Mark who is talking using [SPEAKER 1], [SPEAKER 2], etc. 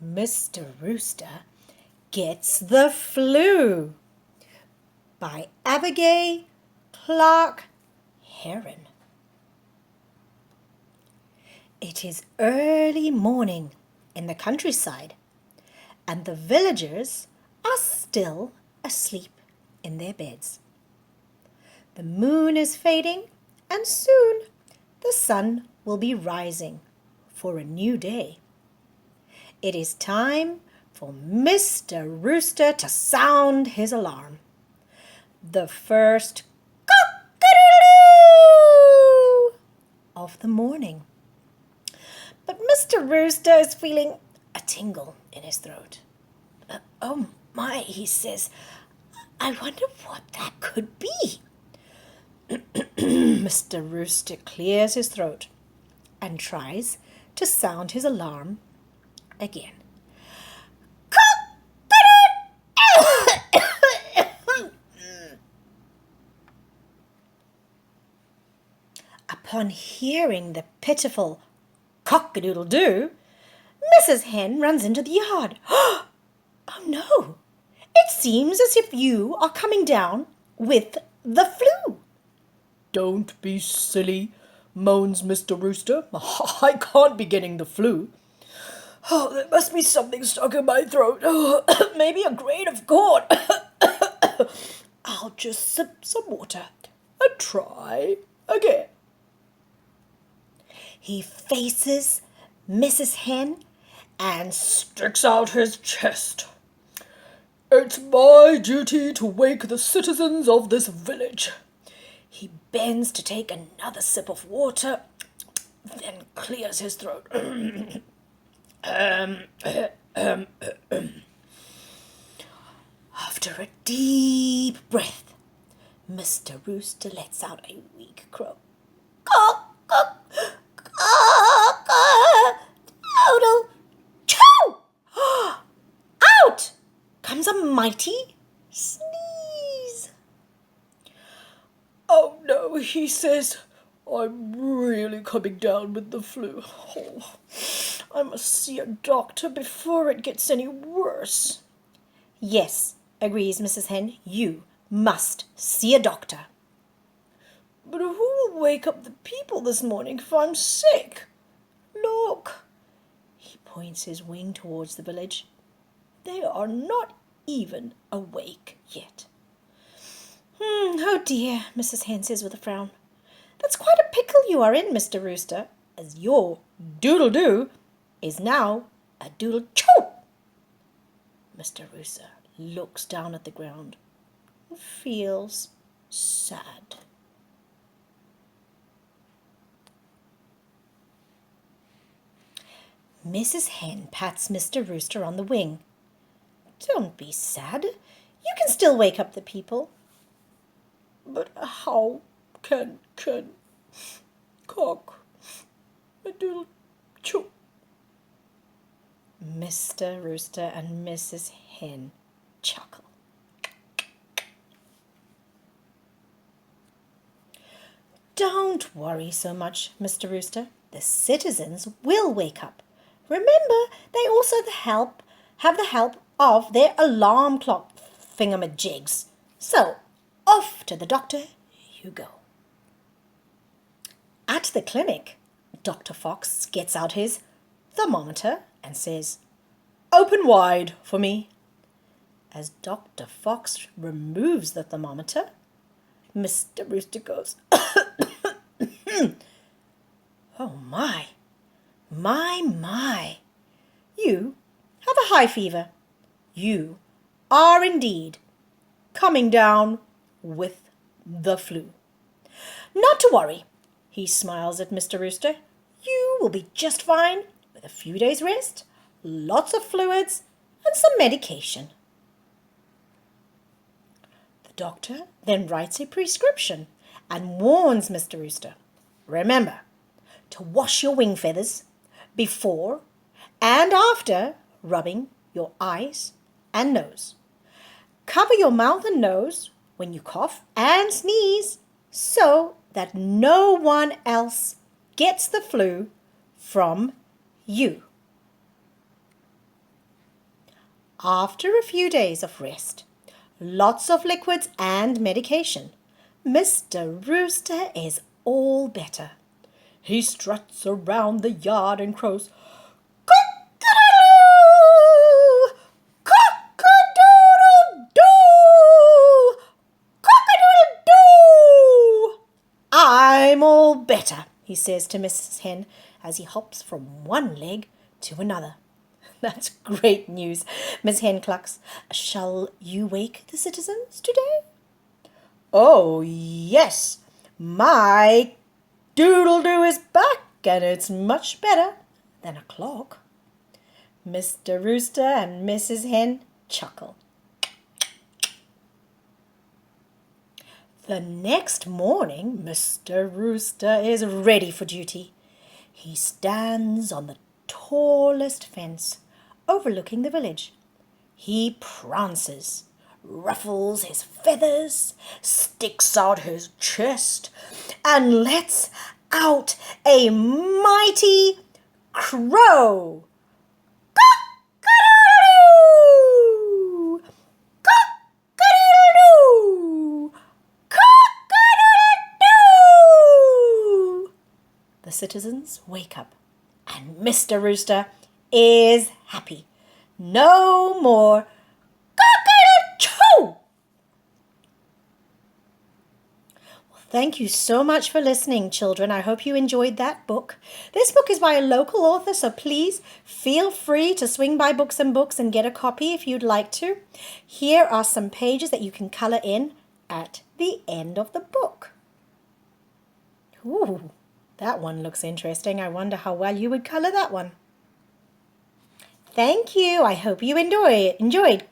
[SPEAKER 1] Mr. Rooster Gets the Flu by Avagaye Clark-Heron. It is early morning in the countryside, and the villagers are still asleep in their beds. The moon is fading, and soon the sun will be rising for a new day. It is time for Mr. Rooster to sound his alarm. The first cock-a-doodle-doo of the morning. But Mr. Rooster is feeling a tingle in his throat. Oh my, he says, I wonder what that could be. Mr. Rooster clears his throat and tries to sound his alarm again. Upon hearing the pitiful cock-a-doodle-doo, Mrs. Hen runs into the yard. Oh no! It seems as if you are coming down with the flu.
[SPEAKER 2] Don't be silly, moans Mr. Rooster. I can't be getting the flu. Oh, there must be something stuck in my throat. Oh, maybe a grain of corn. I'll just sip some water and try again.
[SPEAKER 1] He faces Mrs. Hen and
[SPEAKER 2] Sticks out his chest. It's my duty to wake the citizens of this village.
[SPEAKER 1] he bends to take another sip of water, then clears his throat. After a deep breath, Mr. Rooster lets out a weak crow. Cock, cock, cock, doodle, choo! Out comes a mighty sneeze.
[SPEAKER 2] Oh no, he says, I'm really coming down with the flu. Oh, I must see a doctor before it gets any worse.
[SPEAKER 1] Yes, agrees Mrs. Hen, you must see a doctor.
[SPEAKER 2] But who will wake up the people this morning if I'm sick? Look.
[SPEAKER 1] He points his wing towards the village. They are not even awake yet. Oh dear, Mrs. Hen says with a frown. That's quite a pickle you are in, Mr. Rooster, as your doodle-doo is now a doodle-choo. Mr. Rooster looks down at the ground and feels sad. Mrs. Hen pats Mr. Rooster on the wing. Don't be sad. You can still wake up the people.
[SPEAKER 2] But how can cock a doodle choo?
[SPEAKER 1] Mr. Rooster and Mrs. Hen chuckle. Don't worry so much, Mr. Rooster. The citizens will wake up. Remember, they also have the help of their alarm clock thingamajigs. So, off to the doctor you go. At the clinic, Dr. Fox gets out his thermometer and says,
[SPEAKER 2] Open wide for me.
[SPEAKER 1] As Dr. Fox removes the thermometer, Mr. Rooster goes, Oh my, you have a high fever. You are indeed coming down with the flu. Not to worry, he smiles at Mr. Rooster. You will be just fine with a few days' rest, lots of fluids, and some medication. The doctor then writes a prescription and warns Mr. Rooster, remember to wash your wing feathers before and after rubbing your eyes and nose. Cover your mouth and nose when you cough and sneeze so that no one else gets the flu from you. After a few days of rest, lots of liquids and medication, Mr. Rooster is all better.
[SPEAKER 2] He struts around the yard and crows,
[SPEAKER 1] Cock-a-doodle-doo! Cock-a-doodle-doo! Cock-a-doodle-doo! I'm all better, he says to Mrs. Hen as he hops from one leg to another. That's great news, Miss Hen clucks. Shall you wake the citizens today?
[SPEAKER 2] "Oh, yes, my doodle-doo is back, and it's much better than a clock."
[SPEAKER 1] Mr. Rooster and Mrs. Hen chuckle. The next morning, Mr. Rooster is ready for duty. He stands on the tallest fence overlooking the village. He prances, ruffles his feathers, sticks out his chest, and lets out a mighty crow. Cock-a-doodle-doo! Cock-a-doodle-doo! Cock-a-doodle-doo! The citizens wake up, and Mr. Rooster is happy. No more cock-a-doodle-choo! Thank you so much for listening, children. I hope you enjoyed that book. This book is by a local author, so please feel free to swing by Books and Books and get a copy if you'd like to. Here are some pages that you can color in at the end of the book. Ooh, that one looks interesting. I wonder how well you would color that one. Thank you. I hope you enjoyed.